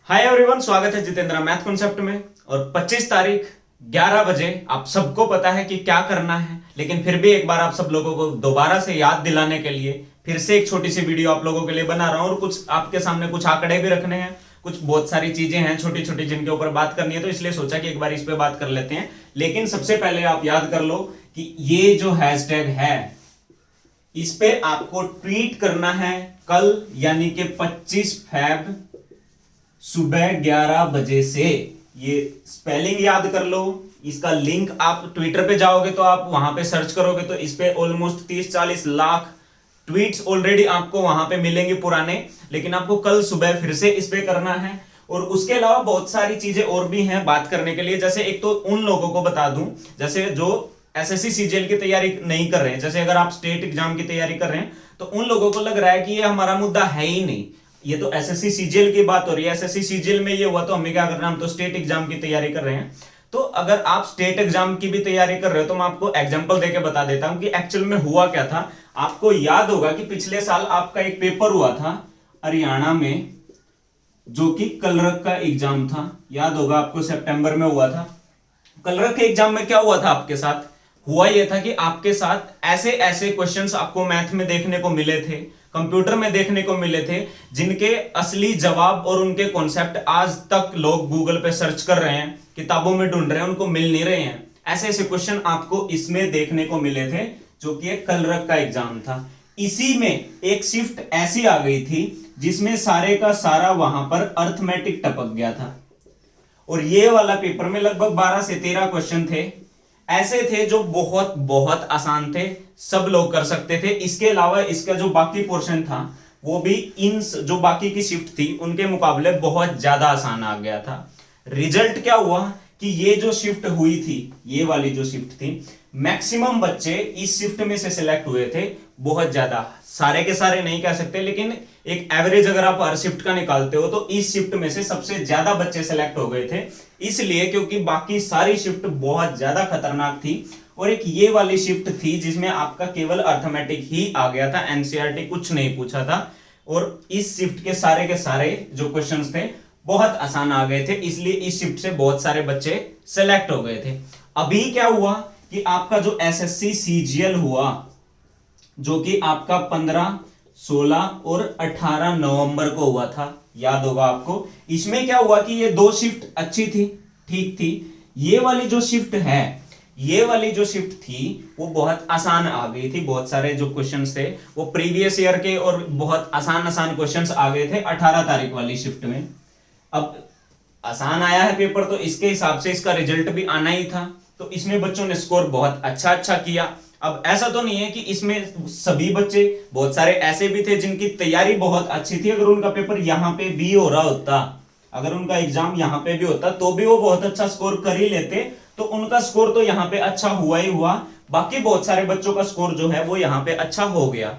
Hi everyone, स्वागत है Jitendra math concept में। और 25 तारीख 11 बजे आप सबको पता है कि क्या करना है, लेकिन फिर भी एक बार आप सब लोगों को दोबारा से याद दिलाने के लिए फिर से एक छोटी सी वीडियो आप लोगों के लिए बना रहा हूं। और कुछ आपके सामने कुछ आंकड़े भी रखने हैं, कुछ बहुत सारी चीजें हैं छोटी छोटी जिनके ऊपर बात करनी है, तो इसलिए सोचा कि एक बार इस पे बात कर लेते हैं। लेकिन सबसे पहले आप याद कर लो कि ये जो हैशटैग है इस पे आपको ट्वीट करना है कल, यानी कि 25 फेब सुबह 11 बजे से। ये स्पेलिंग याद कर लो, इसका लिंक आप ट्विटर पे जाओगे तो आप वहां पे सर्च करोगे तो इस पे ऑलमोस्ट 30-40 लाख ट्वीट्स ऑलरेडी आपको वहां पे मिलेंगे पुराने। लेकिन आपको कल सुबह फिर से इस पे करना है। और उसके अलावा बहुत सारी चीजें और भी हैं बात करने के लिए। जैसे एक तो उन लोगों को बता दूं जैसे जो एसएससी सीजीएल की तैयारी नहीं कर रहे हैं, जैसे अगर आप स्टेट एग्जाम की तैयारी कर रहे हैं तो उन लोगों को लग रहा है कि ये हमारा मुद्दा है ही नहीं, ये तो एसएससी सीजीएल की बात हो रही है, एसएससी सीजीएल में ये हुआ तो हमें क्या करना है, हम तो स्टेट एग्जाम की तैयारी कर रहे हैं। तो अगर आप स्टेट एग्जाम की भी तैयारी कर रहे हो तो मैं आपको एग्जांपल देके बता देता हूं कि एक्चुअल में हुआ क्या था। आपको याद होगा कि पिछले साल आपका एक पेपर हुआ था हरियाणा में, जो कि कलरक का एग्जाम था। याद होगा आपको, सितंबर में हुआ था। कलरक के एग्जाम में क्या हुआ था आपके साथ? हुआ यह था कि आपके साथ ऐसे ऐसे क्वेश्चंस आपको मैथ में देखने को मिले थे, कंप्यूटर में देखने को मिले थे, जिनके असली जवाब और उनके कॉन्सेप्ट आज तक लोग गूगल पे सर्च कर रहे हैं, किताबों में ढूंढ रहे हैं, उनको मिल नहीं रहे हैं। ऐसे ऐसे क्वेश्चन आपको इसमें देखने को मिले थे, जो कि एक कलरक का एग्जाम था। इसी में एक शिफ्ट ऐसी आ गई थी जिसमें सारे का सारा वहां पर अर्थमेटिक टपक गया था। और ये वाला पेपर में लगभग 12 से 13 क्वेश्चन थे, ऐसे थे जो बहुत बहुत आसान थे, सब लोग कर सकते थे। इसके अलावा इसका जो बाकी पोर्शन था वो भी इन जो बाकी की शिफ्ट थी उनके मुकाबले बहुत ज्यादा आसान आ गया था। रिजल्ट क्या हुआ कि ये जो शिफ्ट हुई थी, ये वाली जो शिफ्ट थी, मैक्सिमम बच्चे इस शिफ्ट में से सिलेक्ट हुए थे। बहुत ज्यादा, सारे के सारे नहीं कह सकते, लेकिन एक एवरेज अगर आप हर शिफ्ट का निकालते हो तो इस शिफ्ट में से सबसे ज्यादा बच्चे सिलेक्ट हो गए थे। इसलिए क्योंकि बाकी सारी शिफ्ट बहुत ज्यादा खतरनाक थी और एक ये वाली शिफ्ट थी जिसमें आपका केवल अर्थमेटिक ही आ गया था, एनसीईआरटी कुछ नहीं पूछा था। और इस शिफ्ट के सारे जो क्वेश्चंस थे बहुत आसान आ गए थे, इसलिए इस शिफ्ट से बहुत सारे बच्चे सेलेक्ट हो गए थे। अभी क्या हुआ कि आपका जो एसएससी सीजीएल हुआ, जो कि आपका 15, 16 और 18 नवंबर को हुआ था, याद होगा आपको। इसमें क्या हुआ कि ये दो शिफ्ट अच्छी थी, ठीक थी। ये वाली जो शिफ्ट है, ये वाली जो शिफ्ट थी वो बहुत आसान आ गई थी। बहुत सारे जो क्वेश्चंस थे वो प्रीवियस ईयर के और बहुत आसान आसान क्वेश्चंस आ गए थे 18 तारीख वाली शिफ्ट में। अब आसान आया है पेपर तो इसके हिसाब से इसका रिजल्ट भी आना ही था, तो इसमें बच्चों ने स्कोर बहुत अच्छा किया। अब ऐसा तो नहीं है कि इसमें सभी बच्चे, बहुत सारे ऐसे भी थे जिनकी तैयारी बहुत अच्छी थी। अगर उनका पेपर यहां पे भी हो रहा होता, अगर उनका एग्जाम यहां पे भी होता तो भी वो बहुत अच्छा स्कोर कर ही लेते, तो उनका स्कोर तो यहां पे अच्छा हुआ ही हुआ। बाकी बहुत सारे बच्चों का स्कोर जो है वो यहां पे अच्छा हो गया।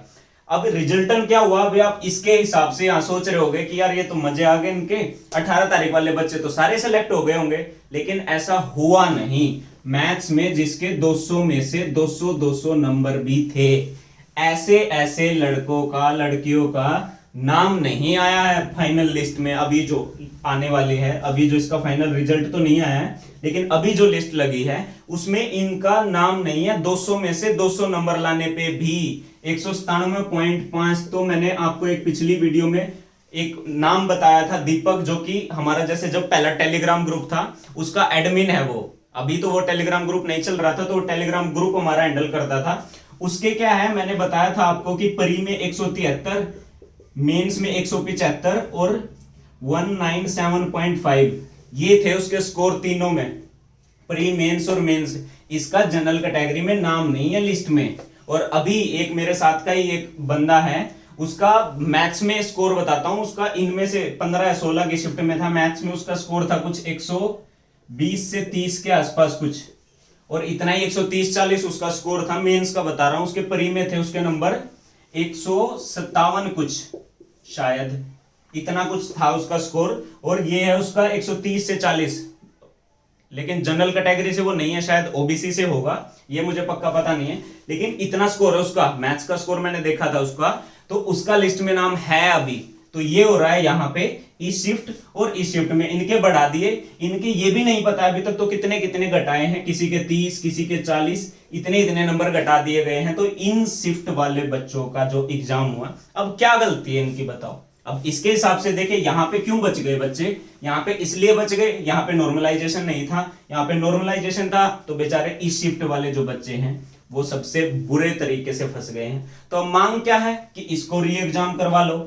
अब रिजल्टन क्या हुआ, अभी आप इसके हिसाब से यहां सोच रहे होंगे कि यार ये तो मजे आ गए इनके, 18 तारीख वाले बच्चे तो सारे सेलेक्ट हो गए होंगे। लेकिन ऐसा हुआ नहीं। मैथ्स में जिसके 200 में से 200 नंबर भी थे, ऐसे ऐसे लड़कों का, लड़कियों का नाम नहीं आया है फाइनल लिस्ट में। अभी जो आने वाली है, अभी जो इसका फाइनल रिजल्ट तो नहीं आया है, लेकिन अभी जो लिस्ट लगी है उसमें इनका नाम नहीं है। 200 में से 200 नंबर लाने पे भी 197.5। तो मैंने आपको एक पिछली वीडियो में एक नाम बताया था, दीपक, जो कि हमारा जैसे जब पहला टेलीग्राम ग्रुप था उसका एडमिन है वो। अभी तो वो टेलीग्राम ग्रुप नहीं चल रहा था, तो वो टेलीग्राम ग्रुप हमारा हैंडल करता था। उसके क्या है, मैंने बताया था आपको कि प्री में 173, मेंस में 175 और 197.5 ये थे उसके स्कोर तीनों में, प्री, मेंस और मेंस। इसका जनरल कैटेगरी में नाम नहीं है लिस्ट में। और अभी एक मेरे साथ का ही एक बंदा है, उसका मैथ्स में स्कोर बताता हूं, उसका इनमें से 15 या 16 की शिफ्ट में था, मैथ्स में उसका स्कोर था कुछ 120 से 30 के आसपास कुछ, और इतना ही 130-40 उसका स्कोर था। मेंस का बता रहा हूं, उसके प्री में थे उसके नंबर 157 कुछ, शायद इतना कुछ था उसका स्कोर। और ये है उसका 130 से 40, लेकिन जनरल कैटेगरी से वो नहीं है, शायद ओबीसी से होगा, ये मुझे पक्का पता नहीं है। लेकिन इतना स्कोर है उसका, मैथ्स का स्कोर मैंने देखा था उसका, तो उसका लिस्ट में नाम है अभी। तो ये हो रहा है यहाँ पे इस शिफ्ट और इस शिफ्ट में इनके बढ़ा दिए, इनके ये भी नहीं पता अभी तक तो कितने कितने घटाए हैं, किसी के 30, किसी के 40, इतने इतने नंबर घटा दिए गए हैं। तो इन शिफ्ट वाले बच्चों का जो एग्जाम हुआ, अब क्या गलती है इनकी बताओ। अब इसके हिसाब से देखे यहाँ पे क्यों बच गए बच्चे, यहाँ पे इसलिए बच गए, यहाँ पे नॉर्मलाइजेशन नहीं था, यहाँ पे नॉर्मलाइजेशन था, तो बेचारे इस शिफ्ट वाले जो बच्चे हैं वो सबसे बुरे तरीके से फंस गए हैं। तो अब मांग क्या है कि इसको री एग्जाम करवा लो।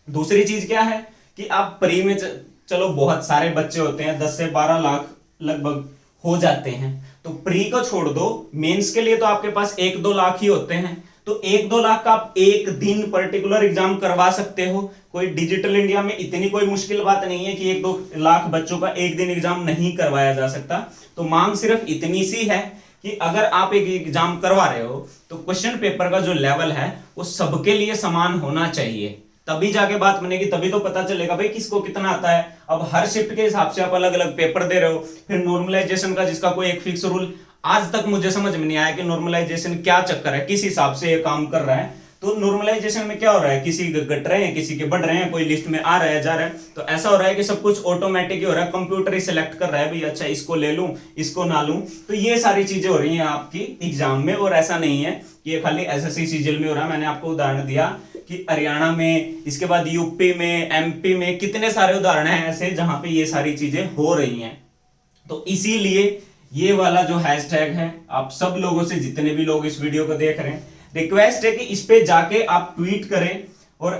दूसरी चीज क्या है कि आप प्री में चलो बहुत सारे बच्चे होते हैं, 10 से 12 लाख लगभग हो जाते हैं, तो प्री को छोड़ दो, मेंस के लिए तो आपके पास 1-2 लाख ही होते हैं। तो 1-2 लाख का आप एक दिन पर्टिकुलर एग्जाम करवा सकते हो। कोई डिजिटल इंडिया में इतनी कोई मुश्किल बात नहीं है कि 1-2 लाख बच्चों का एक दिन एग्जाम नहीं करवाया जा सकता। तो मांग सिर्फ इतनी सी है कि अगर आप एक एग्जाम करवा रहे हो तो क्वेश्चन पेपर का जो लेवल है वो सबके लिए समान होना चाहिए, तभी जाके बात बनेगी, तभी तो पता चलेगा भाई किसको कितना आता है। अब हर शिफ्ट के हिसाब से आप अलग अलग पेपर दे रहे हो, फिर नॉर्मलाइजेशन का जिसका कोई एक फिक्स रूल, आज तक मुझे समझ में नहीं आया कि नॉर्मलाइजेशन क्या चक्कर है, किस हिसाब से ये काम कर रहा है। तो नॉर्मलाइजेशन में क्या हो रहा है, किसी के घट रहे हैं, किसी के बढ़ रहे हैं, कोई लिस्ट में आ रहा है जा रहा है, तो ऐसा हो रहा है कि सब कुछ ऑटोमेटिक ही हो रहा है, कंप्यूटर ही सिलेक्ट कर रहा है भाई अच्छा इसको ले लूं इसको ना लूं। तो ये सारी चीजें हो रही हैं आपकी एग्जाम में, और ऐसा नहीं है कि ये खाली एसएससी सीजीएल में हो रहा है। मैंने आपको उदाहरण दिया कि हरियाणा में, इसके बाद यूपी में, एमपी में, कितने सारे उदाहरण हैं ऐसे जहां पे ये सारी चीजें हो रही हैं। तो इसीलिए ये वाला जो हैशटैग है, आप सब लोगों से, जितने भी लोग इस वीडियो को देख रहे हैं, रिक्वेस्ट है कि इस पे जाके आप ट्वीट करें। और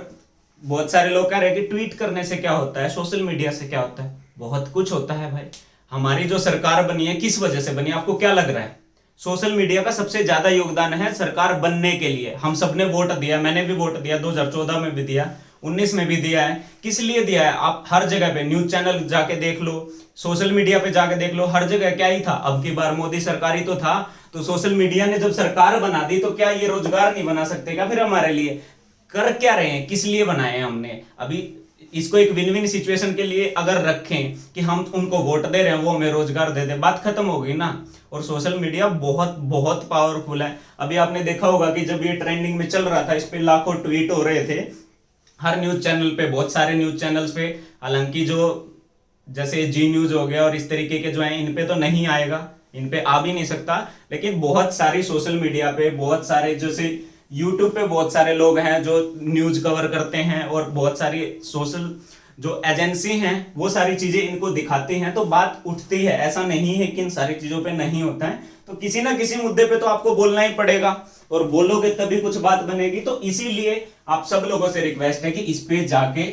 बहुत सारे लोग कह रहे हैं कि ट्वीट करने से क्या होता है, सोशल मीडिया से क्या होता है, बहुत कुछ होता है भाई। हमारी जो सरकार बनी है किस वजह से बनी, आपको क्या लग रहा है? सोशल मीडिया का सबसे ज्यादा योगदान है सरकार बनने के लिए। हम सबने वोट दिया, मैंने भी वोट दिया, 2014 में भी दिया, 19 में भी दिया है। किस लिए दिया है? आप हर जगह पे न्यूज चैनल जाके देख लो, सोशल मीडिया पे जाके देख लो, हर जगह क्या ही था। अब की बार मोदी सरकार ही तो था, तो सोशल मीडिया ने जब सरकार बना दी तो क्या ये रोजगार नहीं बना सकते क्या फिर हमारे लिए? कर क्या रहे हैं, किस लिए बनाए हैं हमने? अभी इसको एक विन विन सिचुएशन के लिए अगर रखें कि हम उनको वोट दे रहे हैं, वो हमें रोजगार दे दे, बात खत्म हो गई ना। और सोशल मीडिया बहुत बहुत पावरफुल है। अभी आपने देखा होगा कि जब ये ट्रेंडिंग में चल रहा था, इस पे लाखों ट्वीट हो रहे थे हर न्यूज चैनल पे, बहुत सारे न्यूज चैनल्स पे। हालांकि जो जैसे जी न्यूज हो गया और इस तरीके के जो है, इन पे तो नहीं आएगा, इन पे आ भी नहीं सकता, लेकिन बहुत सारी सोशल मीडिया पे, बहुत सारे जैसे यूट्यूब पे बहुत सारे लोग हैं जो न्यूज कवर करते हैं, और बहुत सारी सोशल जो एजेंसी हैं वो सारी चीजें इनको दिखाती हैं, तो बात उठती है। ऐसा नहीं है कि इन सारी चीजों पे नहीं होता है, तो किसी ना किसी मुद्दे पे तो आपको बोलना ही पड़ेगा, और बोलोगे तभी कुछ बात बनेगी। तो इसीलिए आप सब लोगों से रिक्वेस्ट है कि इस पे जाके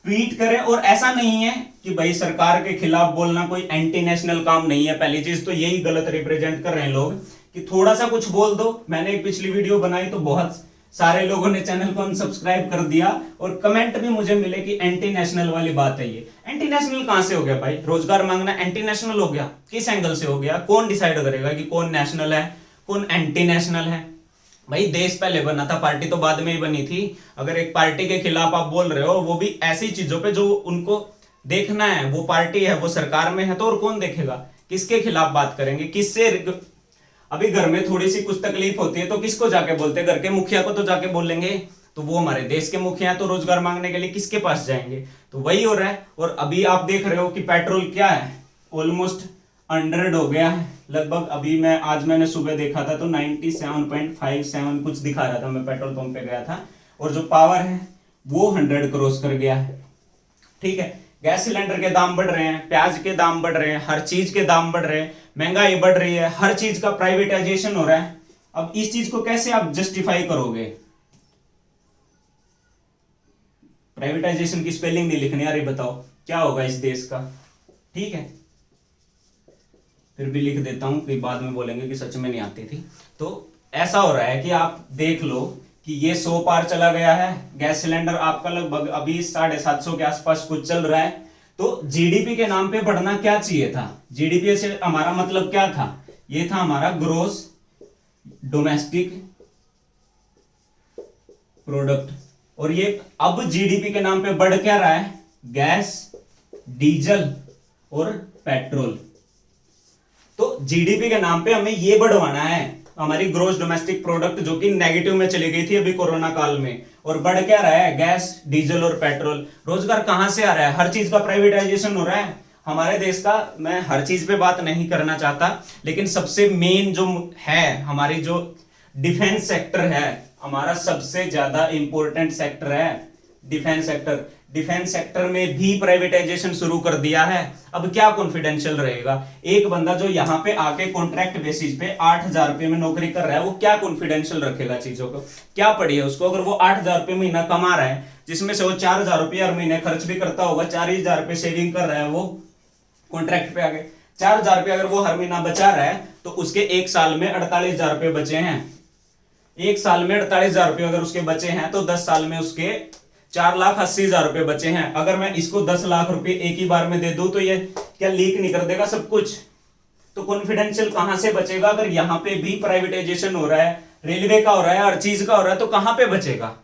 ट्वीट करें। और ऐसा नहीं है कि भाई सरकार के खिलाफ बोलना कोई एंटी नेशनल काम नहीं है, पहली चीज तो यही गलत रिप्रेजेंट कर रहे हैं लोग कि थोड़ा सा कुछ बोल दो। मैंने एक पिछली वीडियो बनाई तो बहुत सारे लोगों ने चैनल को अनसब्सक्राइब कर दिया, और कमेंट भी मुझे मिले कि एंटी नेशनल वाली बात है। ये एंटी नेशनल कहां से हो गया भाई? रोजगार मांगना एंटी नेशनल हो गया? किस एंगल से हो गया? कौन डिसाइड करेगा कि कौन नेशनल है कौन एंटी नेशनल है? भाई देश पहले बना था, पार्टी तो बाद में ही बनी थी। अगर एक पार्टी के खिलाफ आप बोल रहे हो, वो भी ऐसी चीजों पे जो उनको देखना है, वो पार्टी है, वो सरकार में है, तो और कौन देखेगा? किसके खिलाफ बात करेंगे, किससे? अभी घर में थोड़ी सी कुछ तकलीफ होती है तो किसको जाके बोलते हैं? घर के मुखिया को तो जाके बोलेंगे, तो वो हमारे देश के मुखिया, तो रोजगार मांगने के लिए किसके पास जाएंगे? तो वही हो रहा है। और अभी आप देख रहे हो कि पेट्रोल क्या है, ऑलमोस्ट 100 हो गया है लगभग। अभी आज मैंने सुबह देखा था तो 97.57 कुछ दिखा रहा था, मैं पेट्रोल पंप पे गया था, और जो पावर है वो 100 क्रॉस कर गया है। ठीक है, गैस सिलेंडर के दाम बढ़ रहे हैं, प्याज के दाम बढ़ रहे हैं, हर चीज के दाम बढ़ रहे हैं, महंगाई बढ़ रही है, हर चीज का प्राइवेटाइजेशन हो रहा है। अब इस चीज को कैसे आप जस्टिफाई करोगे? प्राइवेटाइजेशन की स्पेलिंग नहीं लिखनी, अरे बताओ क्या होगा इस देश का? ठीक है, फिर भी लिख देता हूं कि बाद में बोलेंगे कि सच में नहीं आती थी। तो ऐसा हो रहा है कि आप देख लो कि ये 100 पार चला गया है। गैस सिलेंडर आपका लगभग अभी 750 के आसपास कुछ चल रहा है। तो जीडीपी के नाम पे बढ़ना क्या चाहिए था? जीडीपी से हमारा मतलब क्या था? ये था हमारा ग्रोस डोमेस्टिक प्रोडक्ट। और ये अब जीडीपी के नाम पे बढ़ क्या रहा है? गैस, डीजल और पेट्रोल। तो जीडीपी के नाम पे हमें ये बढ़वाना है, हमारी ग्रोस डोमेस्टिक प्रोडक्ट जो कि नेगेटिव में चली गई थी अभी कोरोना काल में, और बढ़ क्या रहा है? गैस, डीजल और पेट्रोल। रोजगार कहां से आ रहा है? हर चीज का प्राइवेटाइजेशन हो रहा है हमारे देश का। मैं हर चीज पे बात नहीं करना चाहता, लेकिन सबसे मेन जो है हमारी जो डिफेंस सेक्टर है, हमारा सबसे ज्यादा इंपॉर्टेंट सेक्टर है डिफेंस सेक्टर। डिफेंस सेक्टर में भी प्राइवेटाइजेशन शुरू कर दिया है। अब क्या कॉन्फिडेंशियल रहेगा? एक बंदा जो यहाँ पे आके कॉन्ट्रैक्ट बेसिस पे 8,000 रुपए में नौकरी कर रहा है, वो क्या कॉन्फिडेंशियल रखेगा चीजों को? क्या पड़ी है उसको? अगर वो 8,000 रुपए महीना कमा रहा है, जिसमें से वो 4,000 रुपये हर महीने खर्च भी करता होगा, 40,000 रुपये सेविंग कर रहा है वो कॉन्ट्रैक्ट पे आगे, 4,000 रुपये अगर वो हर महीना बचा रहा है, तो उसके एक साल में 48,000 रुपये बचे हैं। एक साल में 48,000 रुपये अगर उसके बचे हैं, तो 10 साल में उसके 4,80,000 रुपये बचे हैं। अगर मैं इसको 10 लाख रुपए एक ही बार में दे दूं, तो ये क्या लीक नहीं कर देगा सब कुछ? तो कॉन्फिडेंशियल कहां से बचेगा? अगर यहां पे भी प्राइवेटाइजेशन हो रहा है, रेलवे का हो रहा है, हर चीज का हो रहा है, तो कहां पे बचेगा?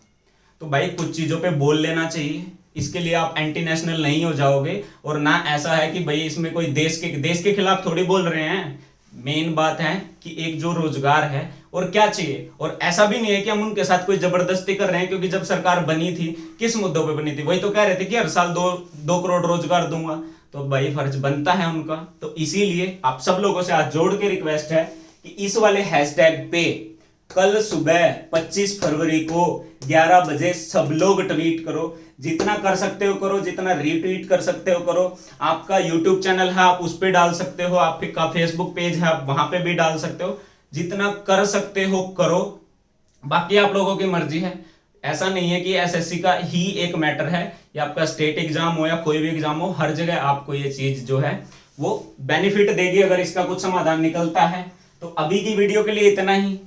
तो भाई कुछ चीजों पे बोल लेना चाहिए। इसके लिए आप एंटी नेशनल नहीं हो जाओगे, और ना ऐसा है कि भाई इसमें कोई देश के खिलाफ थोड़ी बोल रहे हैं। मेन बात है कि एक जो रोजगार है और क्या चाहिए, और ऐसा भी नहीं है कि हम उनके साथ कोई जबरदस्ती कर रहे हैं, क्योंकि जब सरकार बनी थी किस मुद्दों पे बनी थी? वही तो कह रहे थे कि हर साल 2 करोड़ रोजगार दूंगा। तो भाई फर्ज बनता है उनका। तो इसीलिए आप सब लोगों से हाथ जोड़ के रिक्वेस्ट है कि इस वाले हैशटैग पे कल सुबह 25 फरवरी को 11 बजे सब लोग ट्वीट करो। जितना कर सकते हो करो, जितना रीट्वीट कर सकते हो करो। आपका यूट्यूब चैनल है, आप उस पर डाल सकते हो, आपका फेसबुक पेज है, आप वहां पे भी डाल सकते हो। जितना कर सकते हो करो, बाकी आप लोगों की मर्जी है। ऐसा नहीं है कि एसएससी का ही एक मैटर है, या आपका स्टेट एग्जाम हो या कोई भी एग्जाम हो, हर जगह आपको ये चीज जो है वो बेनिफिट देगी अगर इसका कुछ समाधान निकलता है। तो अभी की वीडियो के लिए इतना ही,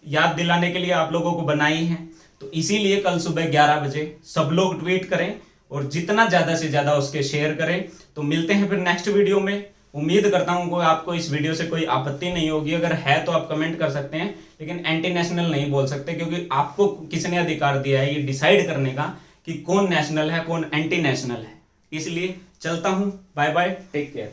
याद दिलाने के लिए आप लोगों को बनाई है। तो इसीलिए कल सुबह 11 बजे सब लोग ट्वीट करें, और जितना ज्यादा से ज्यादा उसके शेयर करें। तो मिलते हैं फिर नेक्स्ट वीडियो में। उम्मीद करता हूं कि आपको इस वीडियो से कोई आपत्ति नहीं होगी। अगर है तो आप कमेंट कर सकते हैं, लेकिन एंटी नेशनल नहीं बोल सकते, क्योंकि आपको किसने अधिकार दिया है ये डिसाइड करने का कि कौन नेशनल है कौन एंटी नेशनल है। इसलिए चलता हूं, बाय बाय, टेक केयर।